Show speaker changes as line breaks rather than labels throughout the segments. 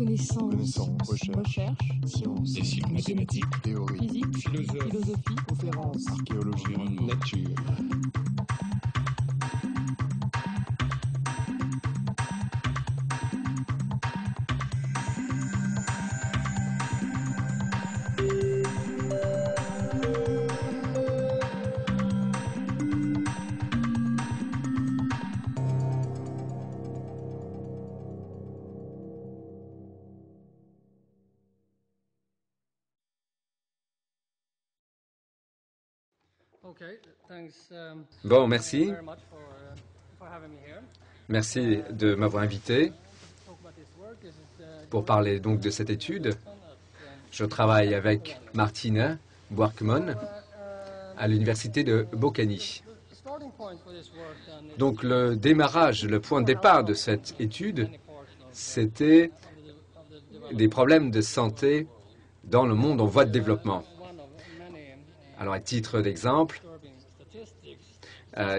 connaissance,
recherche,
science,
des sciences, mathématiques,
théorie,
physique, philosophie,
conférence,
archéologie, nature.
Bon, merci. Merci de m'avoir invité pour parler donc de cette étude. Je travaille avec Martina Bjarkman à l'université de Boccani. Donc le démarrage, le point de départ de cette étude, c'était des problèmes de santé dans le monde en voie de développement. Alors, à titre d'exemple,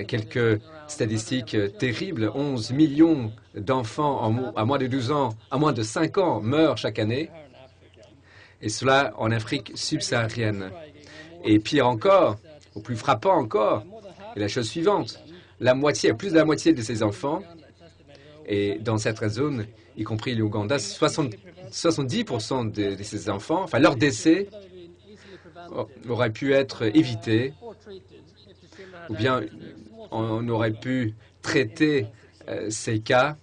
quelques statistiques terribles. 11 millions d'enfants à moins de 12 ans, à moins de 5 ans meurent chaque année, et cela en Afrique subsaharienne. Et pire encore, ou plus frappant encore, est la chose suivante. Plus de la moitié de ces enfants, et dans cette zone, y compris l'Ouganda, 70% de ces enfants, enfin leur décès, aurait pu être évité, ou bien on aurait pu traiter ces cas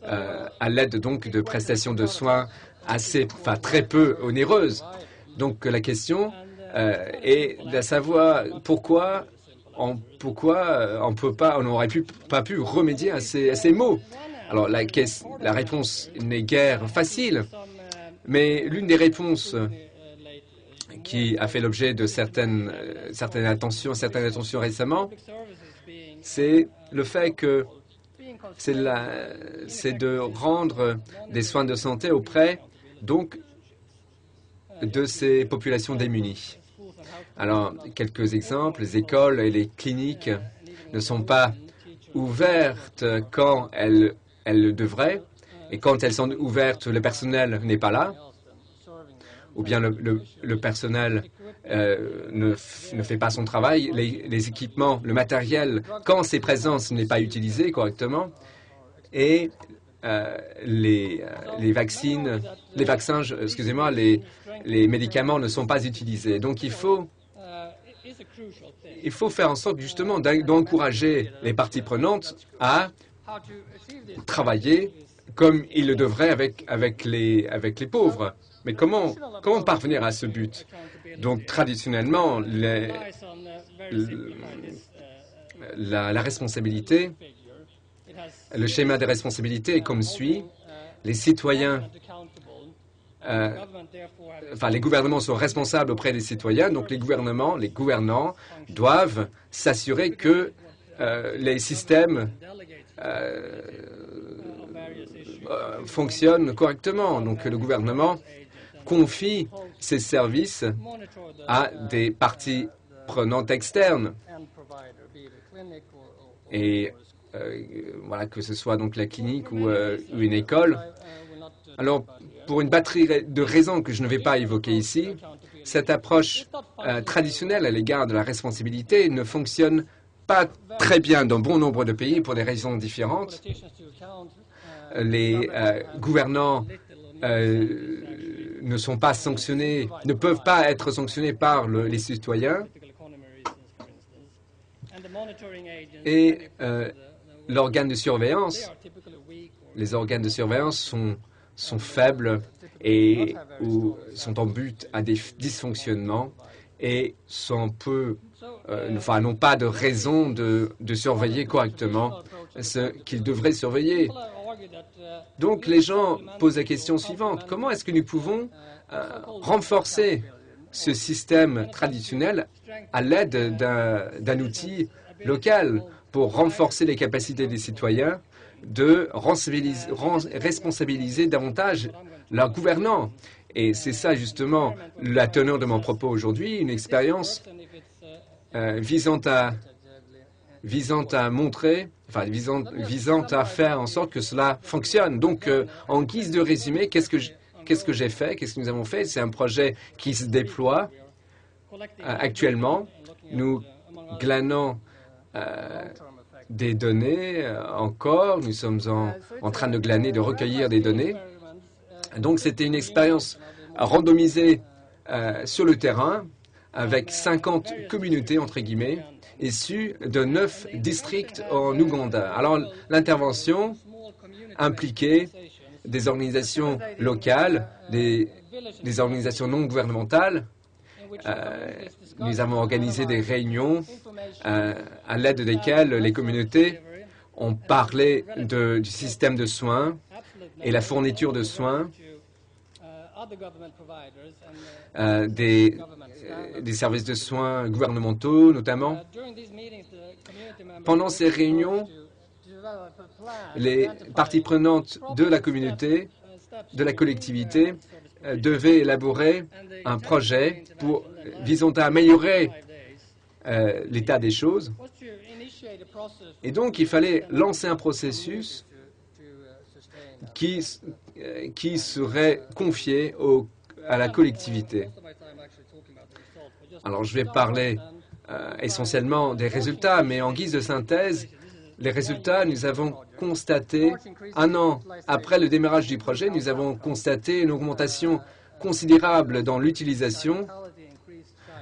à l'aide donc de prestations de soins très peu onéreuses. Donc la question est de savoir pourquoi on n'aurait pas pu remédier à ces maux. Alors la réponse n'est guère facile, mais l'une des réponses qui a fait l'objet de certaines attentions récemment, c'est le fait que c'est de rendre des soins de santé auprès donc de ces populations démunies. Alors, quelques exemples, les écoles et les cliniques ne sont pas ouvertes quand elles devraient, et quand elles sont ouvertes, le personnel n'est pas là, ou bien le personnel ne fait pas son travail, les équipements, le matériel, quand c'est présent, ce n'est pas utilisé correctement, et les médicaments ne sont pas utilisés. Donc il faut faire en sorte justement d'encourager les parties prenantes à travailler comme ils le devraient avec les pauvres. Mais comment parvenir à ce but? Donc, traditionnellement, la responsabilité, le schéma de responsabilité est comme suit. Les citoyens, les gouvernements sont responsables auprès des citoyens, donc les gouvernants doivent s'assurer que les systèmes fonctionnent correctement. Donc, le gouvernement confie ces services à des parties prenantes externes. Et que ce soit donc la clinique ou une école. Alors, pour une batterie de raisons que je ne vais pas évoquer ici, cette approche traditionnelle à l'égard de la responsabilité ne fonctionne pas très bien dans bon nombre de pays pour des raisons différentes. Les gouvernants ne sont pas sanctionnés, ne peuvent pas être sanctionnés par les citoyens. Et l'organe de surveillance, les organes de surveillance sont faibles ou sont en but à des dysfonctionnements et n'ont pas de raison de surveiller correctement ce qu'ils devraient surveiller. Donc les gens posent la question suivante: comment est-ce que nous pouvons renforcer ce système traditionnel à l'aide d'un outil local pour renforcer les capacités des citoyens de responsabiliser davantage leurs gouvernants? Et c'est ça justement la teneur de mon propos aujourd'hui, une expérience visant à montrer visant à faire en sorte que cela fonctionne. Donc, en guise de résumé, qu'est-ce que j'ai fait? Qu'est-ce que nous avons fait? C'est un projet qui se déploie actuellement. Nous glanons des données encore. Nous sommes en train de glaner, de recueillir des données. Donc, c'était une expérience randomisée sur le terrain avec 50 communautés, entre guillemets, issues de 9 districts en Ouganda. Alors, l'intervention impliquait des organisations locales, des organisations non gouvernementales. Nous avons organisé des réunions à l'aide desquelles les communautés ont parlé du système de soins et la fourniture de soins, des services de soins gouvernementaux notamment. Pendant ces réunions, les parties prenantes de la communauté, de la collectivité, devaient élaborer un projet visant à améliorer l'état des choses. Et donc, il fallait lancer un processus qui serait confié à la collectivité. Alors, je vais parler essentiellement des résultats, mais en guise de synthèse, les résultats, nous avons constaté, un an après le démarrage du projet, nous avons constaté une augmentation considérable dans l'utilisation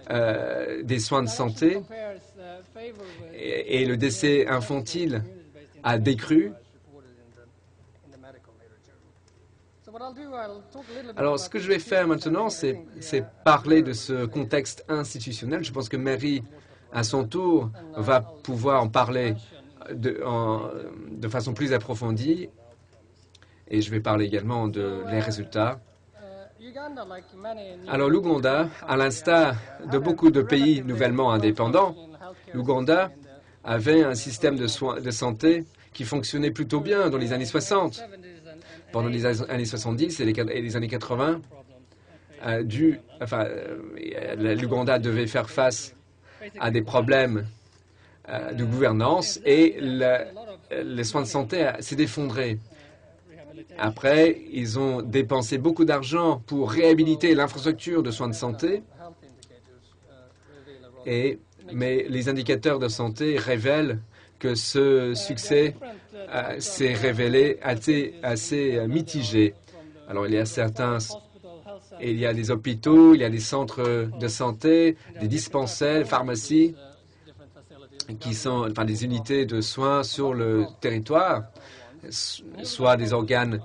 des soins de santé et le décès infantile a décru. Alors, ce que je vais faire maintenant, c'est parler de ce contexte institutionnel. Je pense que Mary, à son tour, va pouvoir en parler de façon plus approfondie. Et je vais parler également des résultats. Alors, l'Ouganda, à l'instar de beaucoup de pays nouvellement indépendants, l'Ouganda avait un système de soins de santé qui fonctionnait plutôt bien dans les années 60. Pendant les années 70 et les années 80, l'Ouganda devait faire face à des problèmes de gouvernance et les soins de santé s'est effondré. Après, ils ont dépensé beaucoup d'argent pour réhabiliter l'infrastructure de soins de santé, mais les indicateurs de santé révèlent que ce succès s'est révélé assez mitigé. Alors, il y a des hôpitaux, il y a des centres de santé, des dispensaires, des pharmacies, qui sont des unités de soins sur le territoire, soit des organes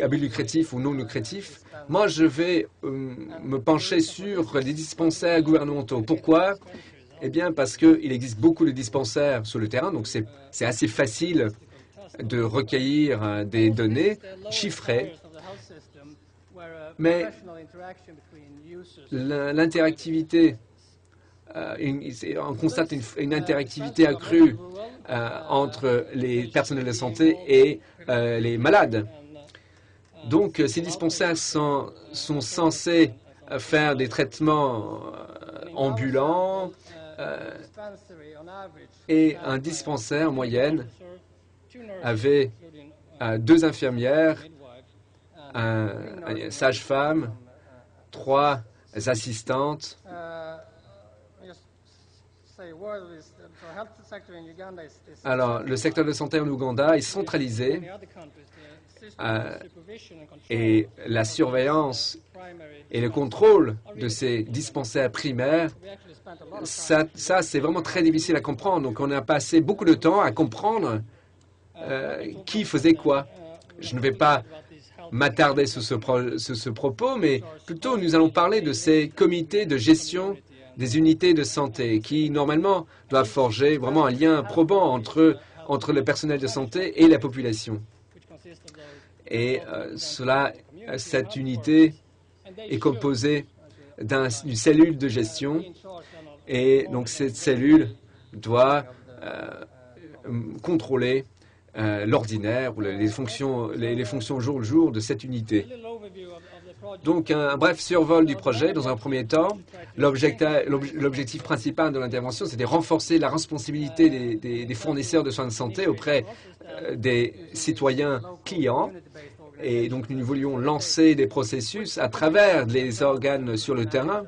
à but lucratif ou non lucratifs. Moi, je vais me pencher sur les dispensaires gouvernementaux. Pourquoi? Eh bien, parce qu'il existe beaucoup de dispensaires sur le terrain, donc c'est assez facile de recueillir des données chiffrées. Mais l'interactivité, on constate une interactivité accrue entre les personnels de santé et les malades. Donc, ces dispensaires sont censés faire des traitements ambulants et un dispensaire en moyenne avait 2 infirmières, un sage-femme, 3 assistantes. Alors, le secteur de santé en Ouganda est centralisé et la surveillance et le contrôle de ces dispensaires primaires, ça c'est vraiment très difficile à comprendre. Donc, on a passé beaucoup de temps à comprendre qui faisait quoi. Je ne vais pas m'attarder sur ce propos, mais plutôt nous allons parler de ces comités de gestion des unités de santé qui, normalement, doivent forger vraiment un lien probant entre le personnel de santé et la population. Et cette unité est composée d'une cellule de gestion et donc cette cellule doit contrôler l'ordinaire ou les fonctions jour le jour de cette unité. Donc, un bref survol du projet. Dans un premier temps, l'objectif principal de l'intervention, c'était de renforcer la responsabilité des fournisseurs de soins de santé auprès des citoyens clients. Et donc, nous voulions lancer des processus à travers les organes sur le terrain,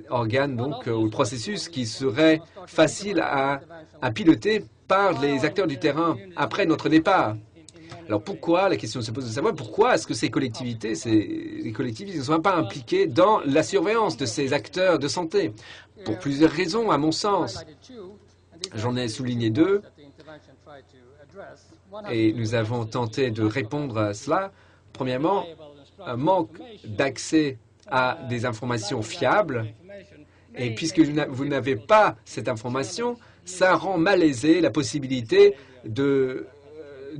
organes donc ou processus qui seraient faciles à piloter par les acteurs du terrain après notre départ. Alors pourquoi, la question se pose de savoir pourquoi est-ce que les collectivités ne sont pas impliquées dans la surveillance de ces acteurs de santé? Pour plusieurs raisons, à mon sens. J'en ai souligné deux, et nous avons tenté de répondre à cela. Premièrement, un manque d'accès à des informations fiables, et puisque vous n'avez pas cette information, ça rend malaisé la possibilité de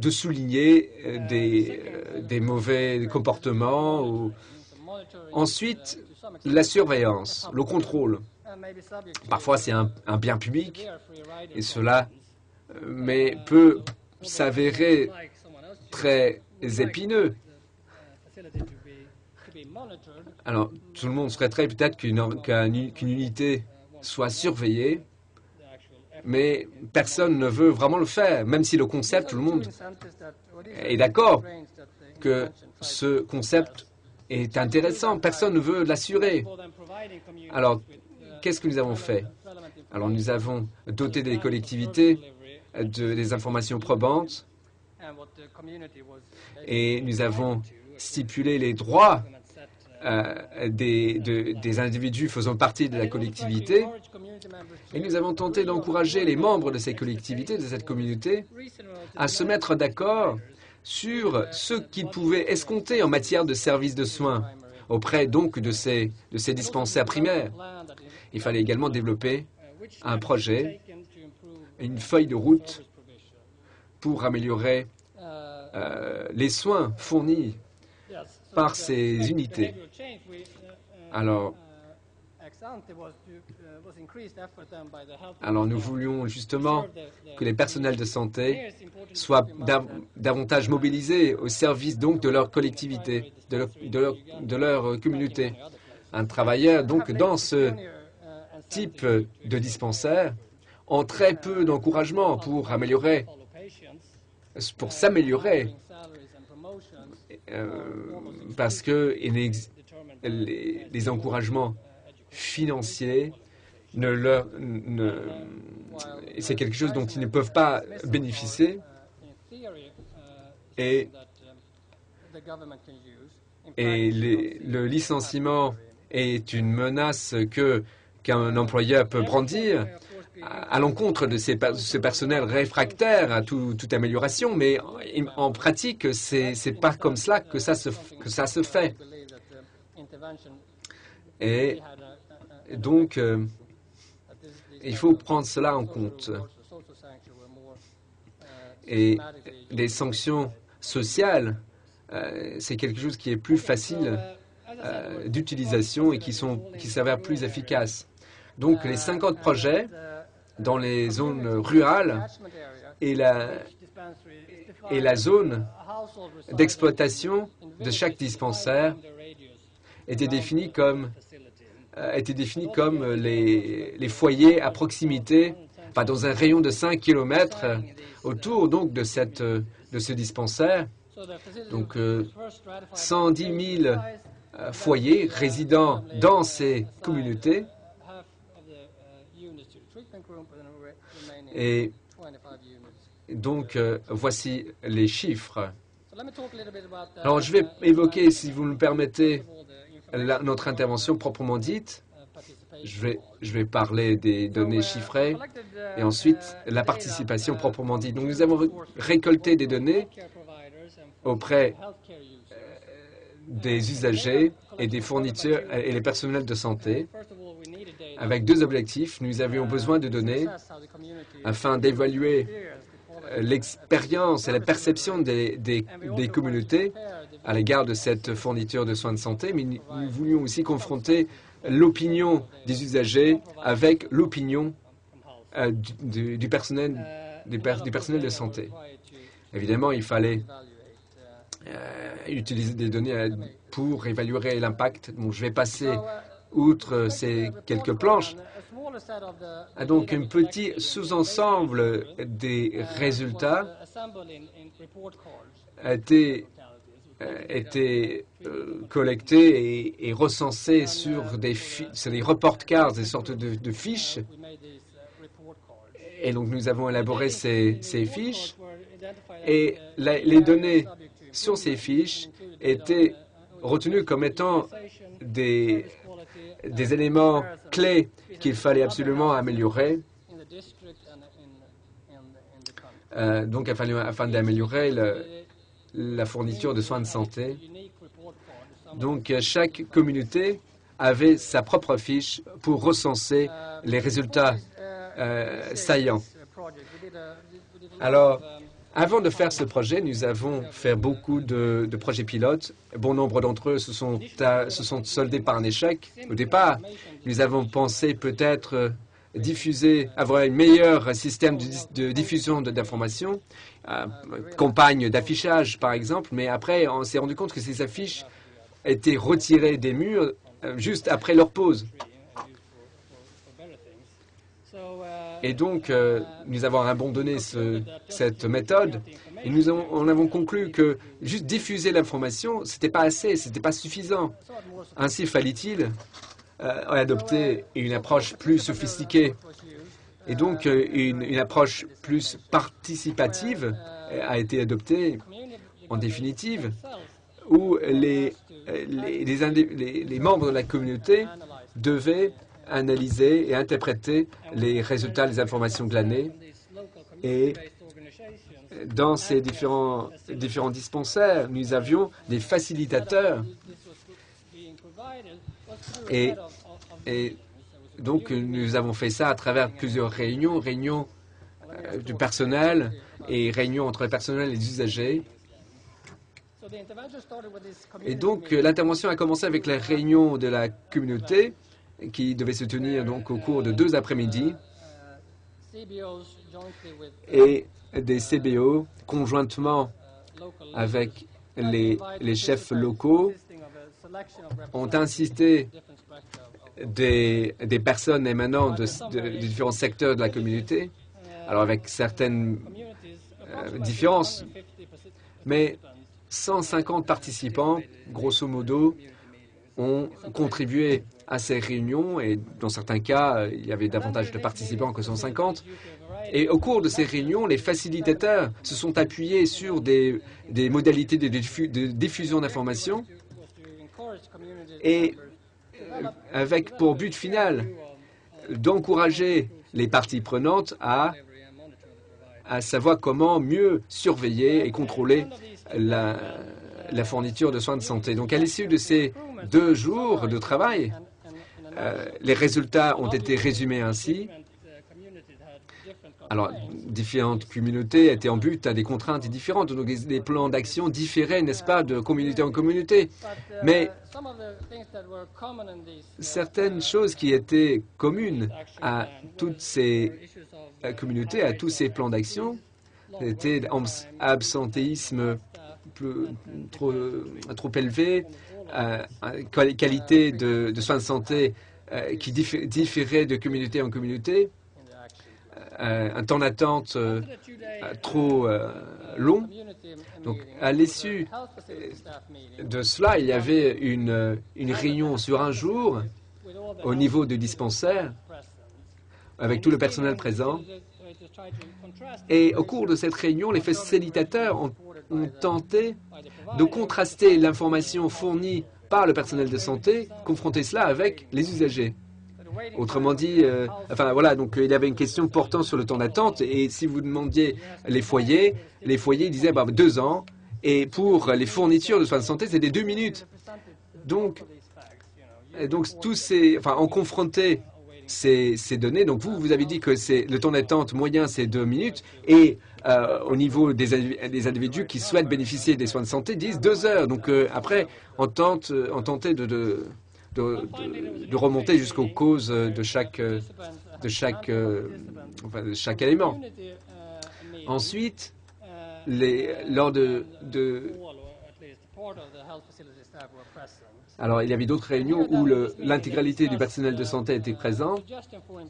souligner des mauvais comportements. Ensuite, la surveillance, le contrôle. Parfois, c'est un bien public, et cela peut s'avérer très épineux. Alors, tout le monde souhaiterait peut-être qu'une unité soit surveillée, mais personne ne veut vraiment le faire, même si le concept, tout le monde est d'accord que ce concept est intéressant. Personne ne veut l'assurer. Alors, qu'est-ce que nous avons fait? Alors, nous avons doté des collectivités des informations probantes et nous avons stipulé les droits des individus faisant partie de la collectivité, et nous avons tenté d'encourager les membres de ces collectivités, de cette communauté, à se mettre d'accord sur ce qu'ils pouvaient escompter en matière de services de soins auprès donc de ces dispensaires primaires. Il fallait également développer un projet, une feuille de route pour améliorer les soins fournis par ces unités. Alors, nous voulions justement que les personnels de santé soient davantage mobilisés au service donc de leur collectivité, de leur communauté. Un travailleur donc dans ce type de dispensaire ont très peu d'encouragement pour s'améliorer, parce que les encouragements financiers c'est quelque chose dont ils ne peuvent pas bénéficier, et le licenciement est une menace qu'un employeur peut brandir à l'encontre de ce personnel réfractaire à toute amélioration, mais en pratique, c'est pas comme cela que ça se fait. Et donc, il faut prendre cela en compte. Et les sanctions sociales, c'est quelque chose qui est plus facile d'utilisation et qui s'avère plus efficace. Donc, les 50 projets dans les zones rurales et la zone d'exploitation de chaque dispensaire étaient définis comme les foyers à proximité, enfin, dans un rayon de 5 km autour donc de ce dispensaire. Donc 110 000 foyers résidant dans ces communautés. Et donc, voici les chiffres. Alors, je vais évoquer, si vous me permettez, notre intervention proprement dite. Je vais parler des données chiffrées et ensuite la participation proprement dite. Donc, nous avons récolté des données auprès des usagers et des fournisseurs et les personnels de santé, avec deux objectifs. Nous avions besoin de données afin d'évaluer l'expérience et la perception des communautés à l'égard de cette fourniture de soins de santé, mais nous voulions aussi confronter l'opinion des usagers avec l'opinion du personnel du personnel de santé. Évidemment, il fallait utiliser des données pour évaluer l'impact. Donc, je vais passer outre ces quelques planches. Donc, un petit sous-ensemble des résultats a été collecté et recensé sur des report cards, des sortes de fiches. Et donc, nous avons élaboré ces fiches. Et les données sur ces fiches étaient retenues comme étant des éléments clés qu'il fallait absolument améliorer. Donc, afin d'améliorer la fourniture de soins de santé. Donc, chaque communauté avait sa propre fiche pour recenser les résultats saillants. Alors, avant de faire ce projet, nous avons fait beaucoup de projets pilotes. Bon nombre d'entre eux se sont soldés par un échec. Au départ, nous avons pensé peut-être avoir un meilleur système de diffusion d'informations, campagne d'affichage par exemple, mais après on s'est rendu compte que ces affiches étaient retirées des murs juste après leur pause. Et donc, nous avons abandonné cette méthode et nous en avons conclu que juste diffuser l'information, ce n'était pas assez, ce n'était pas suffisant. Ainsi fallait-il adopter une approche plus sophistiquée. Et donc, une approche plus participative a été adoptée, en définitive, où les membres de la communauté devaient analyser et interpréter les résultats, les informations glanées. Et dans ces différents dispensaires, nous avions des facilitateurs. Et donc, nous avons fait ça à travers plusieurs réunions du personnel et réunions entre le personnel et les usagers. Et donc, l'intervention a commencé avec la réunion de la communauté qui devait se tenir donc au cours de 2 après-midi et des CBO conjointement avec les chefs locaux ont insisté des personnes émanant de différents secteurs de la communauté, alors avec certaines différences, mais 150 participants, grosso modo, ont contribué à ces réunions et dans certains cas, il y avait davantage de participants que 150. Et au cours de ces réunions, les facilitateurs se sont appuyés sur des modalités de diffusion d'informations et avec pour but final d'encourager les parties prenantes à savoir comment mieux surveiller et contrôler la fourniture de soins de santé. Donc, à l'issue de ces 2 jours de travail, les résultats ont été résumés ainsi. Alors, différentes communautés étaient en but à des contraintes différentes. Donc, les plans d'action différaient, n'est-ce pas, de communauté en communauté. Mais certaines choses qui étaient communes à toutes ces communautés, à tous ces plans d'action, c'était absentéisme trop élevé, qualité de soins de santé qui différait de communauté en communauté, un temps d'attente trop long. Donc, à l'issue de cela, il y avait une réunion sur un jour au niveau du dispensaire avec tout le personnel présent. Et au cours de cette réunion, les facilitateurs ont tenté de contraster l'information fournie par le personnel de santé, confronter cela avec les usagers. Autrement dit, donc il y avait une question portant sur le temps d'attente et si vous demandiez les foyers disaient 2 ans et pour les fournitures de soins de santé, c'était 2 minutes. Donc on confrontait ces données. Donc vous avez dit que le temps d'attente moyen, c'est 2 minutes et au niveau des individus qui souhaitent bénéficier des soins de santé disent 2 heures. Donc après, on tentait de remonter jusqu'aux causes de chaque élément. Ensuite, lors alors, il y avait d'autres réunions où l'intégralité du personnel de santé était présent.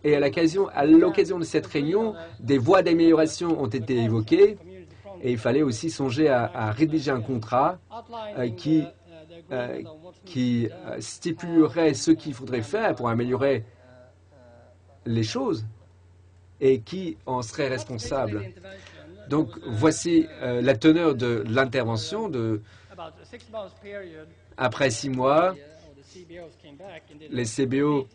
Et à l'occasion de cette réunion, des voies d'amélioration ont été évoquées. Et il fallait aussi songer à rédiger un contrat qui stipulerait ce qu'il faudrait faire pour améliorer les choses et qui en serait responsable. Donc, voici la teneur de l'intervention. Après 6 mois, les CBO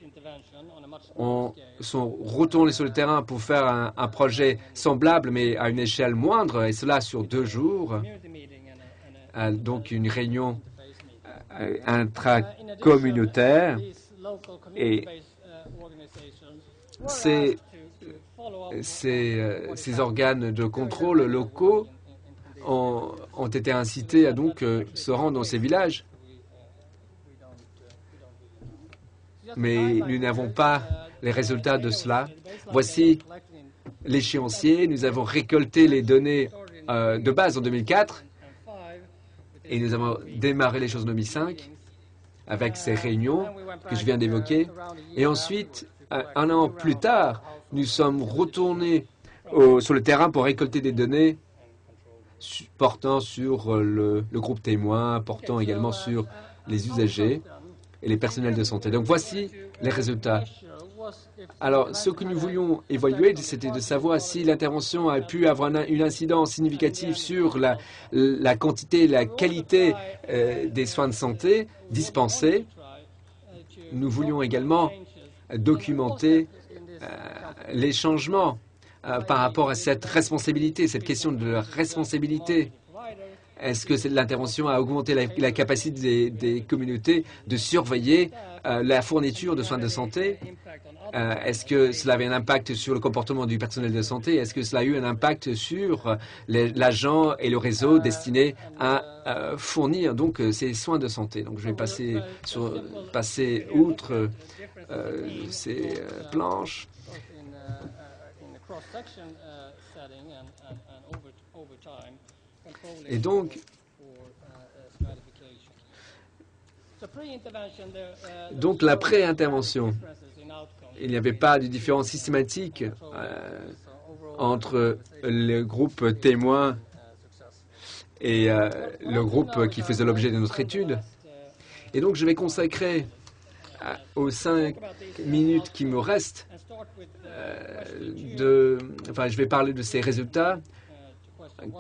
sont retournés sur le terrain pour faire un projet semblable, mais à une échelle moindre, et cela sur 2 jours. Donc, une réunion intracommunautaire. Et ces organes de contrôle locaux ont été incités à donc se rendre dans ces villages. Mais nous n'avons pas les résultats de cela. Voici l'échéancier. Nous avons récolté les données de base en 2004 et nous avons démarré les choses en 2005 avec ces réunions que je viens d'évoquer. Et ensuite, un an plus tard, nous sommes retournés sur le terrain pour récolter des données portant sur le groupe témoin, portant également sur les usagers et les personnels de santé. Donc voici les résultats. Alors, ce que nous voulions évaluer, c'était de savoir si l'intervention a pu avoir une incidence significative sur la quantité et la qualité des soins de santé dispensés. Nous voulions également documenter les changements par rapport à cette responsabilité, cette question de la responsabilité. Est-ce que l'intervention a augmenté la capacité des communautés de surveiller la fourniture de soins de santé? Est-ce que cela avait un impact sur le comportement du personnel de santé? Est-ce que cela a eu un impact sur l'agent et le réseau destiné à fournir donc ces soins de santé? Donc je vais passer outre ces planches. Et donc la pré-intervention, il n'y avait pas de différence systématique entre le groupe témoin et le groupe qui faisait l'objet de notre étude. Et donc, je vais consacrer aux 5 minutes qui me restent, je vais parler de ces résultats.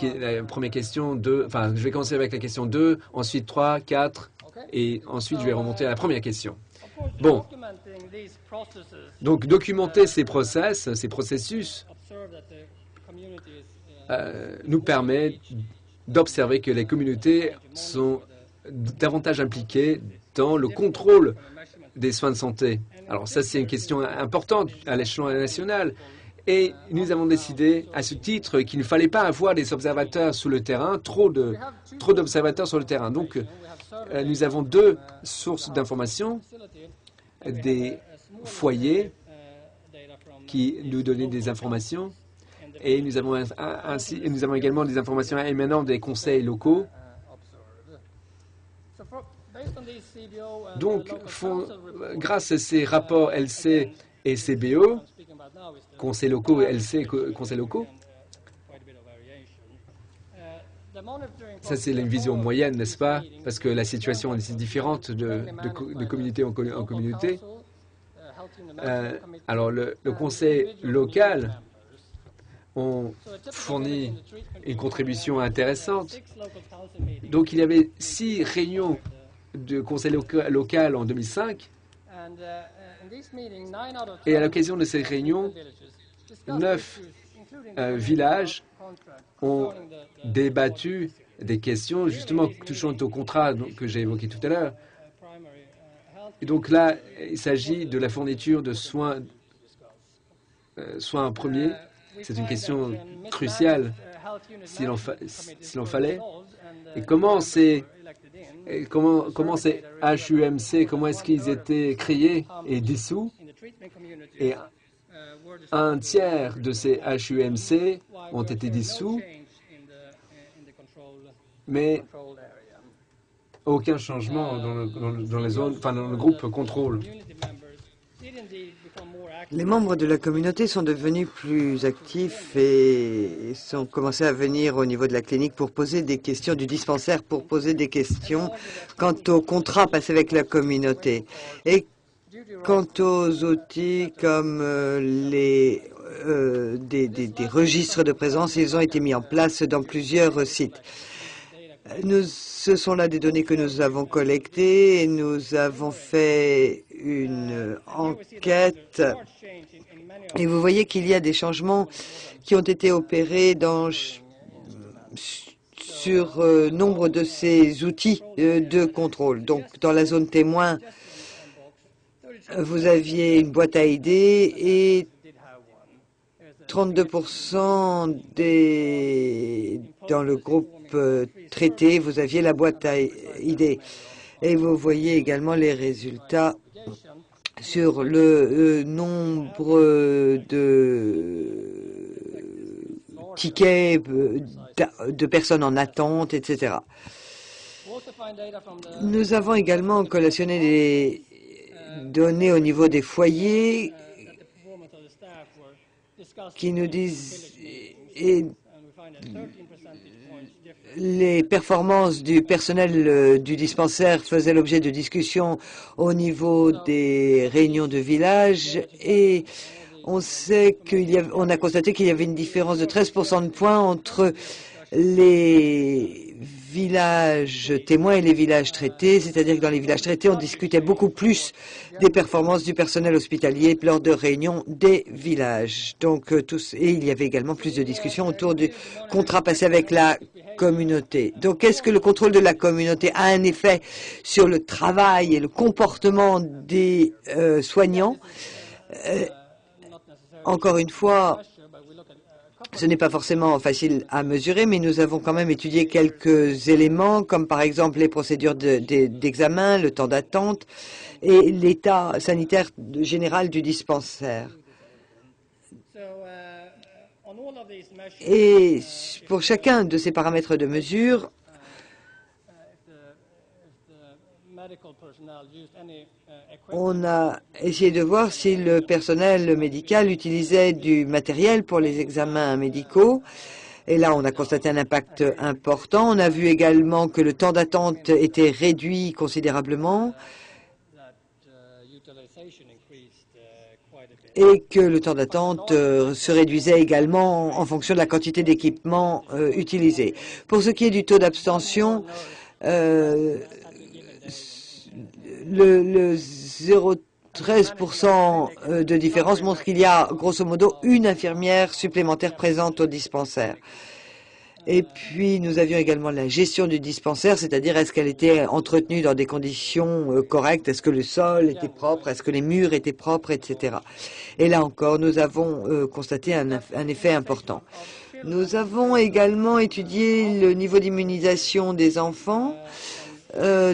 La première question, je vais commencer avec la question 2, ensuite 3, 4, et ensuite je vais remonter à la première question. Bon, donc documenter ces processus nous permet d'observer que les communautés sont davantage impliquées dans le contrôle des soins de santé. Alors ça, c'est une question importante à l'échelon national. Et nous avons décidé, à ce titre, qu'il ne fallait pas avoir des observateurs sur le terrain, trop d'observateurs sur le terrain. Donc, nous avons 2 sources d'informations, des foyers qui nous donnaient des informations, et nous avons également des informations émanant des conseils locaux. Donc, grâce à ces rapports LC et CBO, conseils locaux et LC, conseils locaux, ça c'est une vision moyenne, n'est-ce pas? Parce que la situation est différente de communauté en communauté. Alors, le conseil local ont fourni une contribution intéressante. Donc, il y avait 6 réunions de conseil local en 2005. Et à l'occasion de ces réunions, 9 villages ont débattu des questions justement touchant au contrat que j'ai évoqué tout à l'heure. Et donc là, il s'agit de la fourniture de soins premiers. C'est une question cruciale s'il en fallait. Et comment ces HUMC, comment est-ce qu'ils étaient créés et dissous? Et un tiers de ces HUMC ont été dissous, mais aucun changement dans les zones, enfin dans le groupe contrôle.
Les membres de la communauté sont devenus plus actifs et sont commencés à venir au niveau de la clinique pour poser des questions, du dispensaire pour poser des questions quant au contrat passé avec la communauté. Et quant aux outils comme des registres de présence, ils ont été mis en place dans plusieurs sites. Ce sont là des données que nous avons collectées et nous avons fait une enquête. Et vous voyez qu'il y a des changements qui ont été opérés sur nombre de ces outils de contrôle. Donc, dans la zone témoin, vous aviez une boîte à idées et 32% dans le groupe traité, vous aviez la boîte à idées. Et vous voyez également les résultats sur le nombre de tickets de personnes en attente, etc. Nous avons également collationné les données au niveau des foyers qui nous disent les performances du personnel du dispensaire faisaient l'objet de discussions au niveau des réunions de village et on a constaté qu'il y avait une différence de 13% de points entre les villages témoins et les villages traités, c'est-à-dire que dans les villages traités, on discutait beaucoup plus des performances du personnel hospitalier lors de réunions des villages. Donc, et il y avait également plus de discussions autour du contrat passé avec la communauté. Donc, est-ce que le contrôle de la communauté a un effet sur le travail et le comportement des soignants? Encore une fois, ce n'est pas forcément facile à mesurer, mais nous avons quand même étudié quelques éléments, comme par exemple les procédures d'examen, le temps d'attente et l'état sanitaire général du dispensaire. Et pour chacun de ces paramètres de mesure, on a essayé de voir si le personnel médical utilisait du matériel pour les examens médicaux. Et là, on a constaté un impact important. On a vu également que le temps d'attente était réduit considérablement et que le temps d'attente se réduisait également en fonction de la quantité d'équipements utilisés. Pour ce qui est du taux d'abstention, le 0,13% de différence montre qu'il y a grosso modo une infirmière supplémentaire présente au dispensaire. Et puis, nous avions également la gestion du dispensaire, c'est-à-dire est-ce qu'elle était entretenue dans des conditions correctes, est-ce que le sol était propre, est-ce que les murs étaient propres, etc. Et là encore, nous avons constaté un effet important. Nous avons également étudié le niveau d'immunisation des enfants.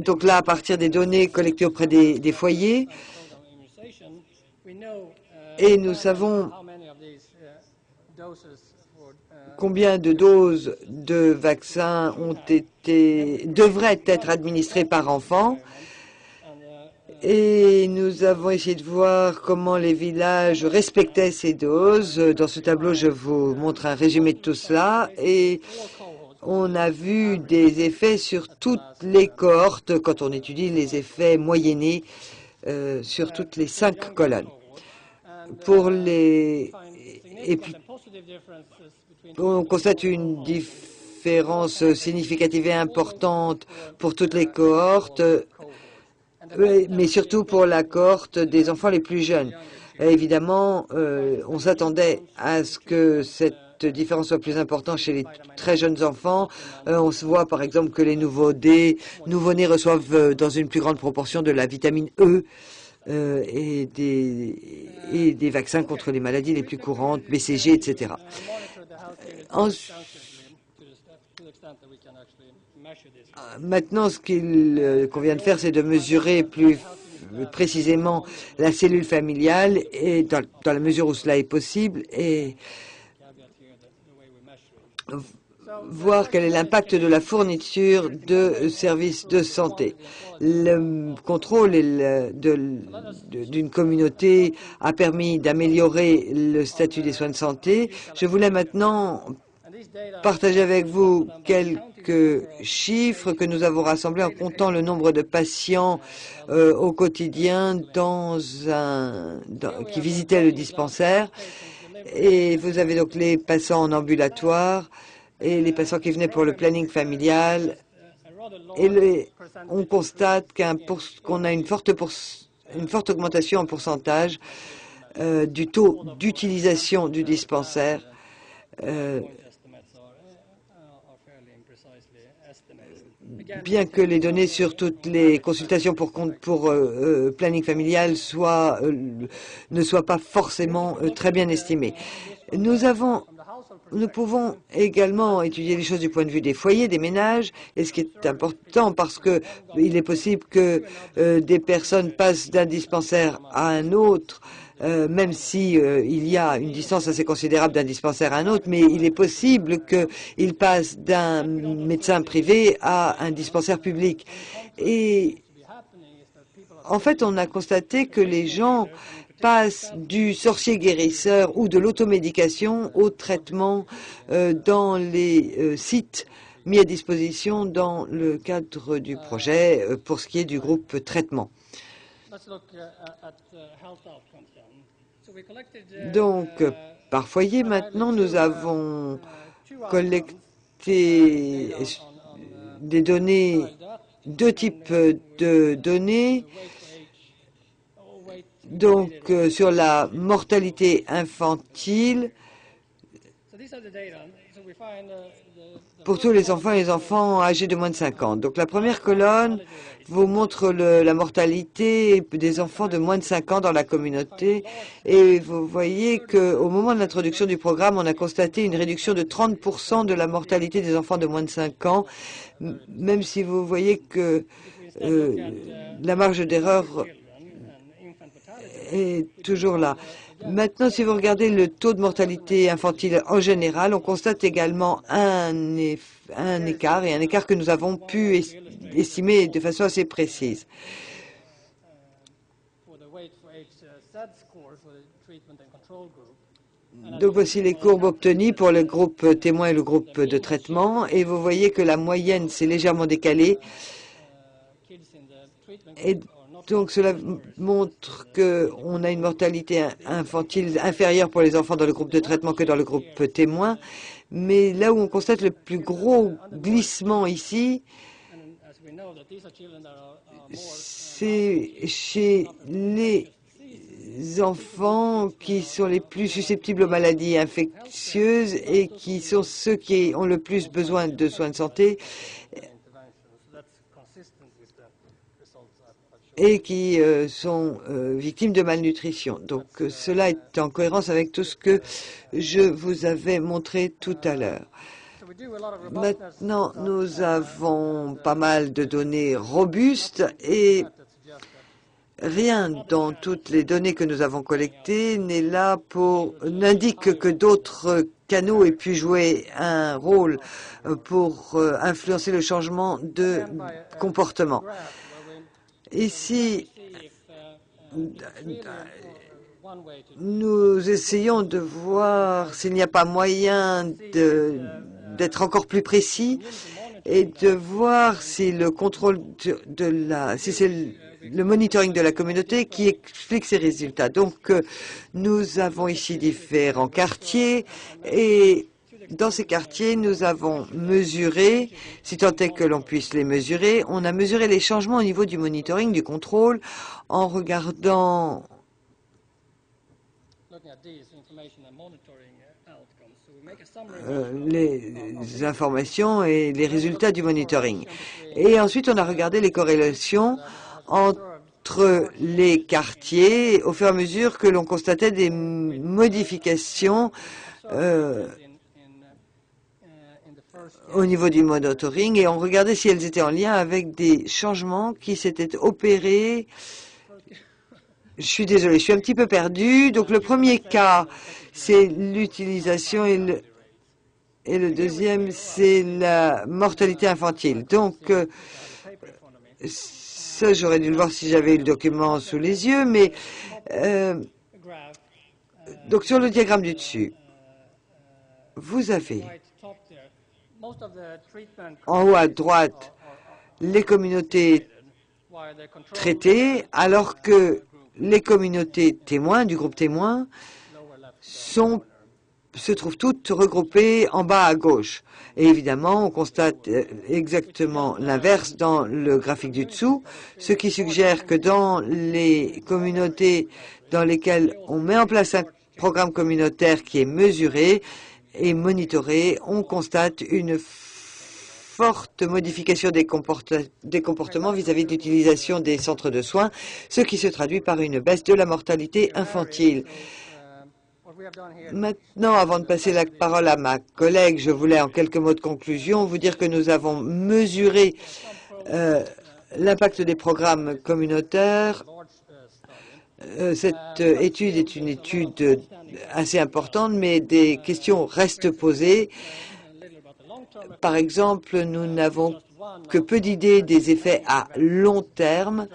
Donc là, à partir des données collectées auprès des foyers, et nous savons combien de doses de vaccins devraient être administrées par enfant. Et nous avons essayé de voir comment les villages respectaient ces doses. Dans ce tableau, je vous montre un résumé de tout cela. Et on a vu des effets sur toutes les cohortes quand on étudie les effets moyennés sur toutes les 5 colonnes. Et puis, on constate une différence significative et importante pour toutes les cohortes, mais surtout pour la cohorte des enfants les plus jeunes. Évidemment, on s'attendait à ce que cette différence soit plus importante chez les très jeunes enfants. On se voit par exemple que les nouveau-nés reçoivent dans une plus grande proportion de la vitamine E et des vaccins contre les maladies les plus courantes, BCG, etc. Maintenant, ce qu'il convient de faire, c'est de mesurer plus précisément la cellule familiale et dans la mesure où cela est possible et voir quel est l'impact de la fourniture de services de santé. Le contrôle d'une communauté a permis d'améliorer le statut des soins de santé. Je voulais maintenant partager avec vous quelques chiffres que nous avons rassemblés en comptant le nombre de patients au quotidien qui visitaient le dispensaire. Et vous avez donc les patients en ambulatoire et les patients qui venaient pour le planning familial. Et on constate qu'on a une forte augmentation en pourcentage du taux d'utilisation du dispensaire. Bien que les données sur toutes les consultations pour planning familial ne soient pas forcément très bien estimées. Nous pouvons également étudier les choses du point de vue des foyers, des ménages, et ce qui est important parce qu'il est possible que des personnes passent d'un dispensaire à un autre, même si il y a une distance assez considérable d'un dispensaire à un autre, mais il est possible qu'ils passent d'un médecin privé à un dispensaire public. Et en fait, on a constaté que les gens passent du sorcier guérisseur ou de l'automédication au traitement dans les sites mis à disposition dans le cadre du projet pour ce qui est du groupe traitement. Donc, par foyer, maintenant, nous avons collecté des données, deux types de données. Donc, sur la mortalité infantile, pour tous les enfants et les enfants âgés de moins de 5 ans. Donc, la première colonne vous montre la mortalité des enfants de moins de 5 ans dans la communauté. Et vous voyez qu'au moment de l'introduction du programme, on a constaté une réduction de 30% de la mortalité des enfants de moins de 5 ans, même si vous voyez que la marge d'erreur est toujours là. Maintenant, si vous regardez le taux de mortalité infantile en général, on constate également un écart, et un écart que nous avons pu estimer de façon assez précise. Donc voici les courbes obtenues pour le groupe témoin et le groupe de traitement, et vous voyez que la moyenne s'est légèrement décalée. Et donc, cela montre qu'on a une mortalité infantile inférieure pour les enfants dans le groupe de traitement que dans le groupe témoin. Mais là où on constate le plus gros glissement ici, c'est chez les enfants qui sont les plus susceptibles aux maladies infectieuses et qui sont ceux qui ont le plus besoin de soins de santé et qui sont victimes de malnutrition. Donc cela est en cohérence avec tout ce que je vous avais montré tout à l'heure. Maintenant, nous avons pas mal de données robustes et rien dans toutes les données que nous avons collectées n'indique que d'autres canaux aient pu jouer un rôle pour influencer le changement de comportement. Ici, nous essayons de voir s'il n'y a pas moyen d'être encore plus précis et de voir si le contrôle si c'est le monitoring de la communauté qui explique ces résultats. Donc, nous avons ici différents quartiers et dans ces quartiers, nous avons mesuré, si tant est que l'on puisse les mesurer, on a mesuré les changements au niveau du monitoring, du contrôle, en regardant les informations et les résultats du monitoring. Et ensuite, on a regardé les corrélations entre les quartiers au fur et à mesure que l'on constatait des modifications au niveau du monitoring et on regardait si elles étaient en lien avec des changements qui s'étaient opérés Je suis désolée, je suis un petit peu perdue. Donc le premier cas, c'est l'utilisation et le deuxième, c'est la mortalité infantile. Donc, ça, j'aurais dû le voir si j'avais eu le document sous les yeux, mais donc sur le diagramme du dessus, vous avez en haut à droite les communautés traitées, alors que les communautés témoins, du groupe témoin, se trouvent toutes regroupées en bas à gauche. Et évidemment, on constate exactement l'inverse dans le graphique du dessous, ce qui suggère que dans les communautés dans lesquelles on met en place un programme communautaire qui est mesuré et monitoré, on constate une forte modification des comportements vis-à-vis de l'utilisation des centres de soins, ce qui se traduit par une baisse de la mortalité infantile. Maintenant, avant de passer la parole à ma collègue, je voulais en quelques mots de conclusion vous dire que nous avons mesuré l'impact des programmes communautaires. Cette étude est une étude assez importante, mais des questions restent posées. Par exemple, nous n'avons que peu d'idées des effets à long terme.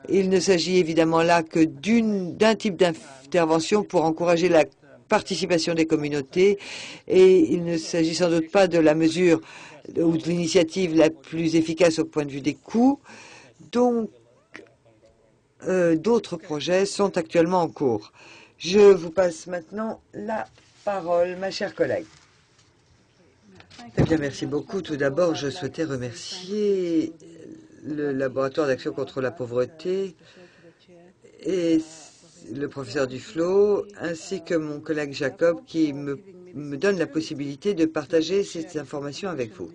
Il ne s'agit évidemment là que d'un type d'intervention pour encourager la participation des communautés et il ne s'agit sans doute pas de la mesure ou de l'initiative la plus efficace au point de vue des coûts. Donc, d'autres projets sont actuellement en cours. Je vous passe maintenant la parole, ma chère collègue. Eh bien, merci beaucoup. Tout d'abord, je souhaitais remercier le laboratoire d'action contre la pauvreté et le professeur Duflo, ainsi que mon collègue Jacob, qui me donne la possibilité de partager ces informations avec vous.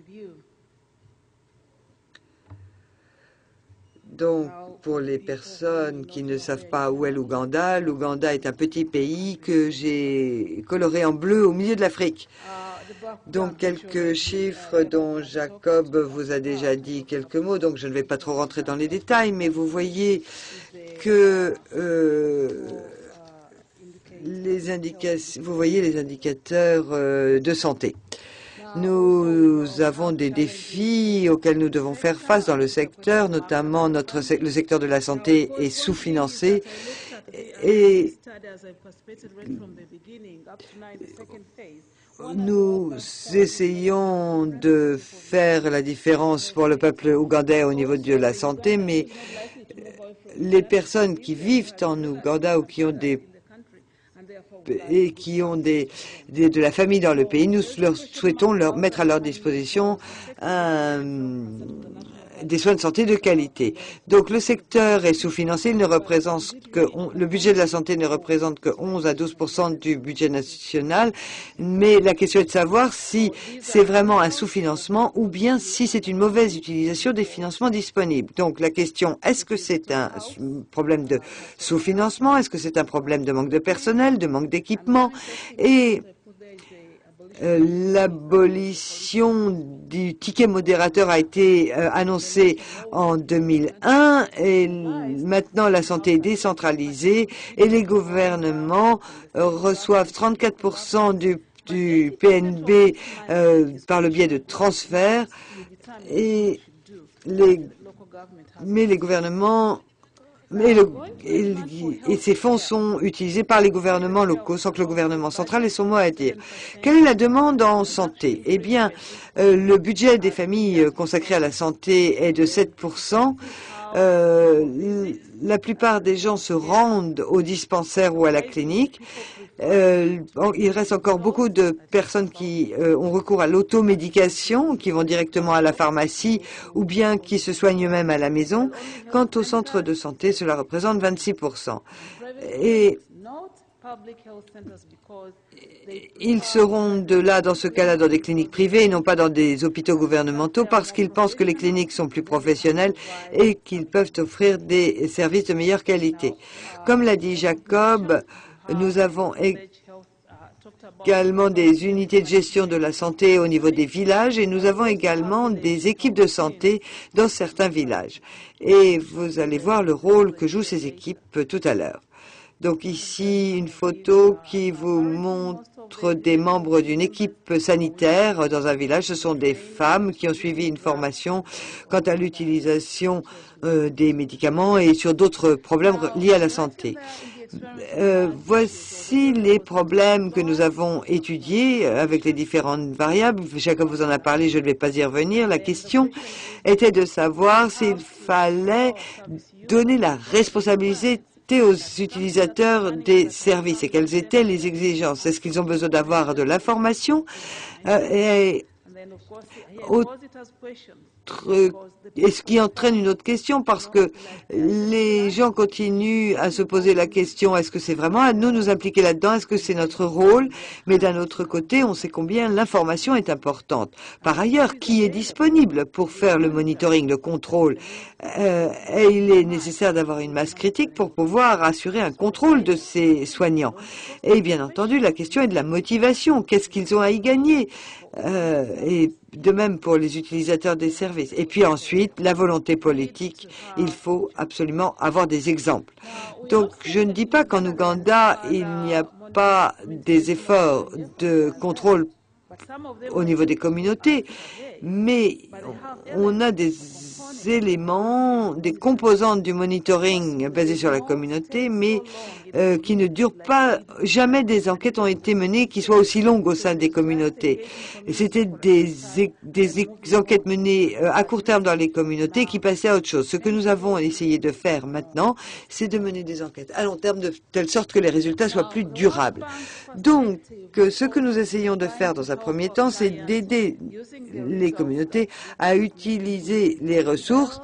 Donc, pour les personnes qui ne savent pas où est l'Ouganda, l'Ouganda est un petit pays que j'ai coloré en bleu au milieu de l'Afrique. Donc, quelques chiffres dont Jacob vous a déjà dit quelques mots, donc je ne vais pas trop rentrer dans les détails, mais vous voyez que les indicateurs de santé. Nous avons des défis auxquels nous devons faire face dans le secteur, notamment le secteur de la santé est sous-financé et nous essayons de faire la différence pour le peuple ougandais au niveau de la santé, mais les personnes qui vivent en Ouganda ou qui ont de la famille dans le pays, nous souhaitons leur mettre à leur disposition des soins de santé de qualité. Donc le secteur est sous-financé, le budget de la santé ne représente que 11 à 12% du budget national, mais la question est de savoir si c'est vraiment un sous-financement ou bien si c'est une mauvaise utilisation des financements disponibles. Donc la question, est-ce que c'est un problème de sous-financement, est-ce que c'est un problème de manque de personnel, de manque d'équipement et l'abolition du ticket modérateur a été annoncée en 2001 et maintenant la santé est décentralisée et les gouvernements reçoivent 34% du PNB par le biais de transferts et ces fonds sont utilisés par les gouvernements locaux sans que le gouvernement central ait son mot à dire. Quelle est la demande en santé? Eh bien, le budget des familles consacré à la santé est de 7%. La plupart des gens se rendent au dispensaire ou à la clinique. Il reste encore beaucoup de personnes qui ont recours à l'automédication, qui vont directement à la pharmacie ou bien qui se soignent eux-mêmes à la maison. Quant au centre de santé, cela représente 26%. Et ils seront dans ce cas-là, dans des cliniques privées et non pas dans des hôpitaux gouvernementaux parce qu'ils pensent que les cliniques sont plus professionnelles et qu'ils peuvent offrir des services de meilleure qualité. Comme l'a dit Jacob, nous avons également des unités de gestion de la santé au niveau des villages et nous avons également des équipes de santé dans certains villages. Et vous allez voir le rôle que jouent ces équipes tout à l'heure. Donc ici, une photo qui vous montre des membres d'une équipe sanitaire dans un village. Ce sont des femmes qui ont suivi une formation quant à l'utilisation des médicaments et sur d'autres problèmes liés à la santé. Voici les problèmes que nous avons étudiés avec les différentes variables. Chacun vous en a parlé, je ne vais pas y revenir. La question était de savoir s'il fallait donner la responsabilité aux utilisateurs des services et quelles étaient les exigences. Est-ce qu'ils ont besoin d'avoir de l'information et ce qui entraîne une autre question parce que les gens continuent à se poser la question est-ce que c'est vraiment à nous impliquer là-dedans, est-ce que c'est notre rôle? Mais d'un autre côté, on sait combien l'information est importante. Par ailleurs, qui est disponible pour faire le monitoring, le contrôle? Et il est nécessaire d'avoir une masse critique pour pouvoir assurer un contrôle de ces soignants. Et bien entendu, la question est de la motivation. Qu'est-ce qu'ils ont à y gagner? Et de même pour les utilisateurs des services. Et puis ensuite, la volonté politique, il faut absolument avoir des exemples. Donc, je ne dis pas qu'en Ouganda, il n'y a pas des efforts de contrôle au niveau des communautés, mais on a des éléments, des composantes du monitoring basées sur la communauté, mais qui ne durent pas. Jamais des enquêtes ont été menées qui soient aussi longues au sein des communautés. C'était des enquêtes menées à court terme dans les communautés qui passaient à autre chose. Ce que nous avons essayé de faire maintenant, c'est de mener des enquêtes à long terme de telle sorte que les résultats soient plus durables. Donc, ce que nous essayons de faire dans un premier temps, c'est d'aider les communautés à utiliser les ressources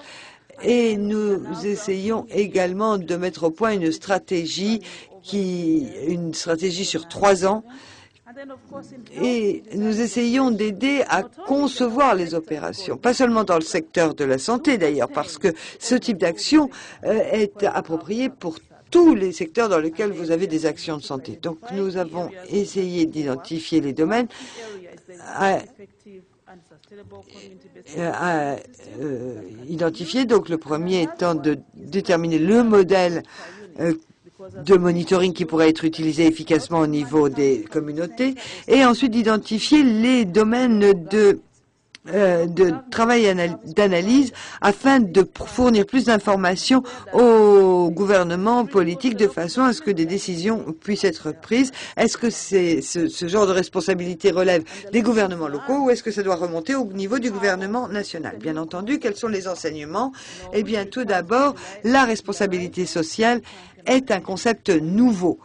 et nous essayons également de mettre au point une stratégie sur 3 ans et nous essayons d'aider à concevoir les opérations, pas seulement dans le secteur de la santé d'ailleurs, parce que ce type d'action est approprié pour tous les secteurs dans lesquels vous avez des actions de santé. Donc nous avons essayé d'identifier les domaines identifier. Donc le premier étant de déterminer le modèle de monitoring qui pourrait être utilisé efficacement au niveau des communautés et ensuite d'identifier les domaines de travail et d'analyse afin de fournir plus d'informations au gouvernement politique de façon à ce que des décisions puissent être prises. Est-ce que ce genre de responsabilité relève des gouvernements locaux ou est-ce que ça doit remonter au niveau du gouvernement national? Bien entendu, quels sont les enseignements? Eh bien, tout d'abord, la responsabilité sociale est un concept nouveau.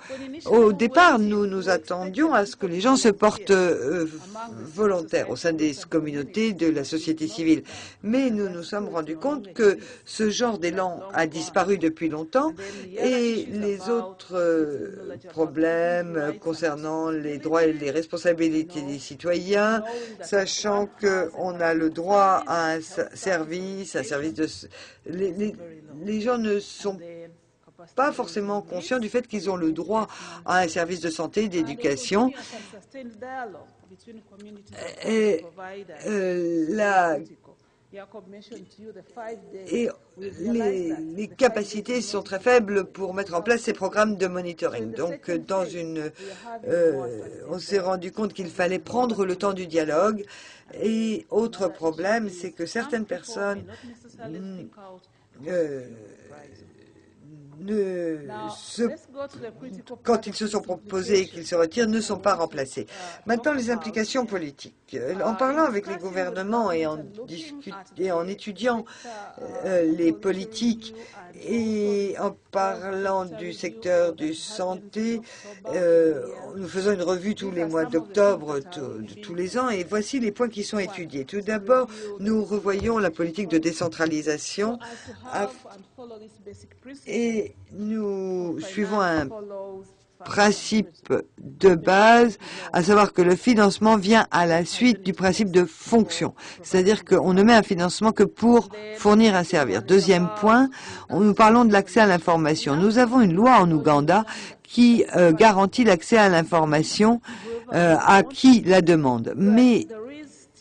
Au départ, nous nous attendions à ce que les gens se portent volontaires au sein des communautés de la société civile. Mais nous nous sommes rendus compte que ce genre d'élan a disparu depuis longtemps et les autres problèmes concernant les droits et les responsabilités des citoyens, sachant qu'on a le droit à un service de... Les gens ne sont pas forcément conscients du fait qu'ils ont le droit à un service de santé, d'éducation. Et les capacités sont très faibles pour mettre en place ces programmes de monitoring. Donc, on s'est rendu compte qu'il fallait prendre le temps du dialogue. Et autre problème, c'est que certaines personnes quand ils se sont proposés et qu'ils se retirent, ne sont pas remplacés. Maintenant, les implications politiques. En parlant avec les gouvernements et en étudiant les politiques et en parlant du secteur de santé, nous faisons une revue tous les mois d'octobre, tous les ans, et voici les points qui sont étudiés. Tout d'abord, nous revoyons la politique de décentralisation et nous suivons un principe de base, à savoir que le financement vient à la suite du principe de fonction. C'est-à-dire qu'on ne met un financement que pour fournir un service. Deuxième point, nous parlons de l'accès à l'information. Nous avons une loi en Ouganda qui garantit l'accès à l'information à qui la demande. Mais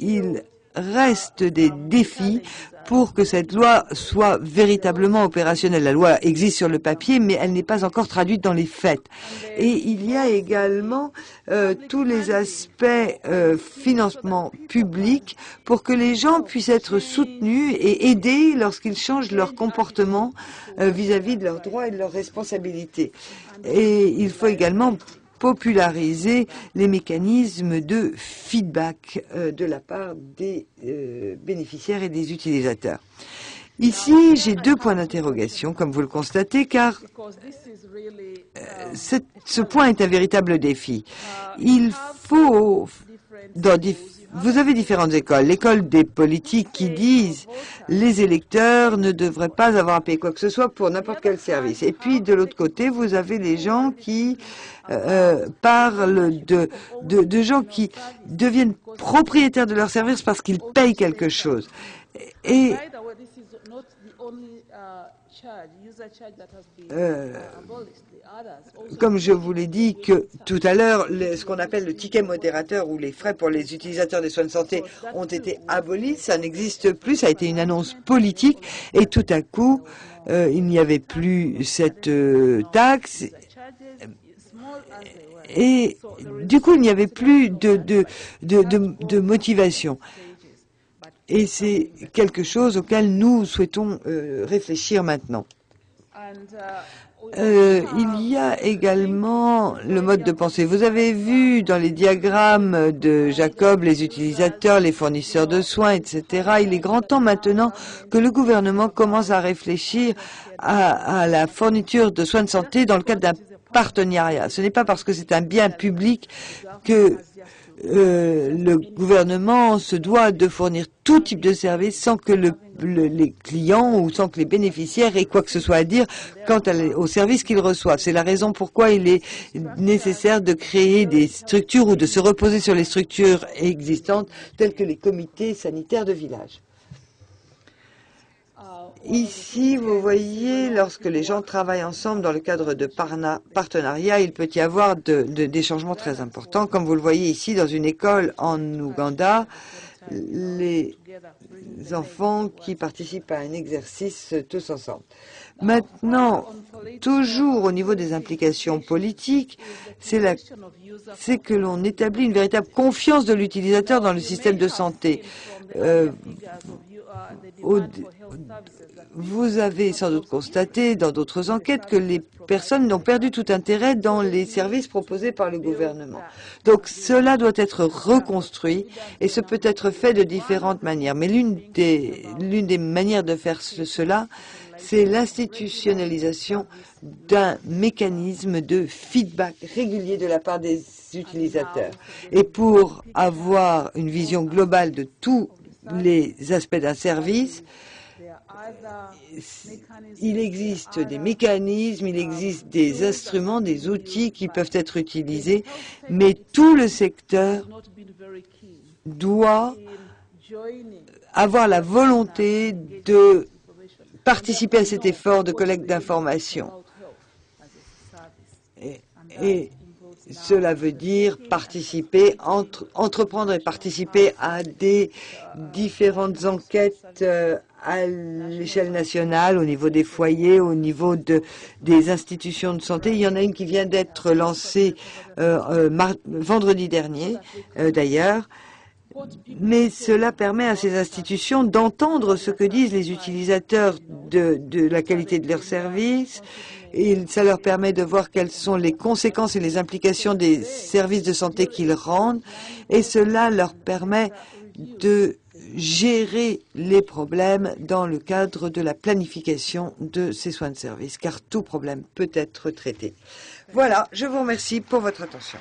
il reste des défis pour que cette loi soit véritablement opérationnelle. La loi existe sur le papier, mais elle n'est pas encore traduite dans les faits. Et il y a également tous les aspects financement public pour que les gens puissent être soutenus et aidés lorsqu'ils changent leur comportement vis-à-vis de leurs droits et de leurs responsabilités. Et il faut également populariser les mécanismes de feedback de la part des bénéficiaires et des utilisateurs. Ici, j'ai deux points d'interrogation, comme vous le constatez, car ce point est un véritable défi. Il faut, vous avez différentes écoles. L'école des politiques qui disent les électeurs ne devraient pas avoir à payer quoi que ce soit pour n'importe quel service. Et puis, de l'autre côté, vous avez les gens qui parlent de gens qui deviennent propriétaires de leur service parce qu'ils payent quelque chose. Et comme je vous l'ai dit que tout à l'heure, ce qu'on appelle le ticket modérateur ou les frais pour les utilisateurs des soins de santé ont été abolis, ça n'existe plus, ça a été une annonce politique et tout à coup, il n'y avait plus cette taxe et du coup, il n'y avait plus de motivation. Et c'est quelque chose auquel nous souhaitons réfléchir maintenant. Il y a également le mode de pensée. Vous avez vu dans les diagrammes de Jacob les utilisateurs, les fournisseurs de soins, etc. Il est grand temps maintenant que le gouvernement commence à réfléchir à la fourniture de soins de santé dans le cadre d'un partenariat. Ce n'est pas parce que c'est un bien public que le gouvernement se doit de fournir tout type de service sans que les clients ou sans que les bénéficiaires aient quoi que ce soit à dire quant au service qu'ils reçoivent. C'est la raison pourquoi il est nécessaire de créer des structures ou de se reposer sur les structures existantes telles que les comités sanitaires de village. Ici, vous voyez, lorsque les gens travaillent ensemble dans le cadre de partenariats, il peut y avoir des changements très importants. Comme vous le voyez ici, dans une école en Ouganda, les enfants qui participent à un exercice tous ensemble. Maintenant, toujours au niveau des implications politiques, c'est que l'on établit une véritable confiance de l'utilisateur dans le système de santé. Vous avez sans doute constaté dans d'autres enquêtes que les personnes ont perdu tout intérêt dans les services proposés par le gouvernement. Donc cela doit être reconstruit et ce peut être fait de différentes manières. Mais l'une des manières de faire cela, c'est l'institutionnalisation d'un mécanisme de feedback régulier de la part des utilisateurs. Et pour avoir une vision globale de tous les aspects d'un service, il existe des mécanismes, il existe des instruments, des outils qui peuvent être utilisés, mais tout le secteur doit avoir la volonté de participer à cet effort de collecte d'informations. Et cela veut dire participer, entreprendre et participer à des différentes enquêtes à l'échelle nationale, au niveau des foyers, au niveau des institutions de santé. Il y en a une qui vient d'être lancée vendredi dernier, d'ailleurs. Mais cela permet à ces institutions d'entendre ce que disent les utilisateurs de la qualité de leurs services. Et ça leur permet de voir quelles sont les conséquences et les implications des services de santé qu'ils rendent. Et cela leur permet de gérer les problèmes dans le cadre de la planification de ces soins de service, car tout problème peut être traité. Voilà, je vous remercie pour votre attention.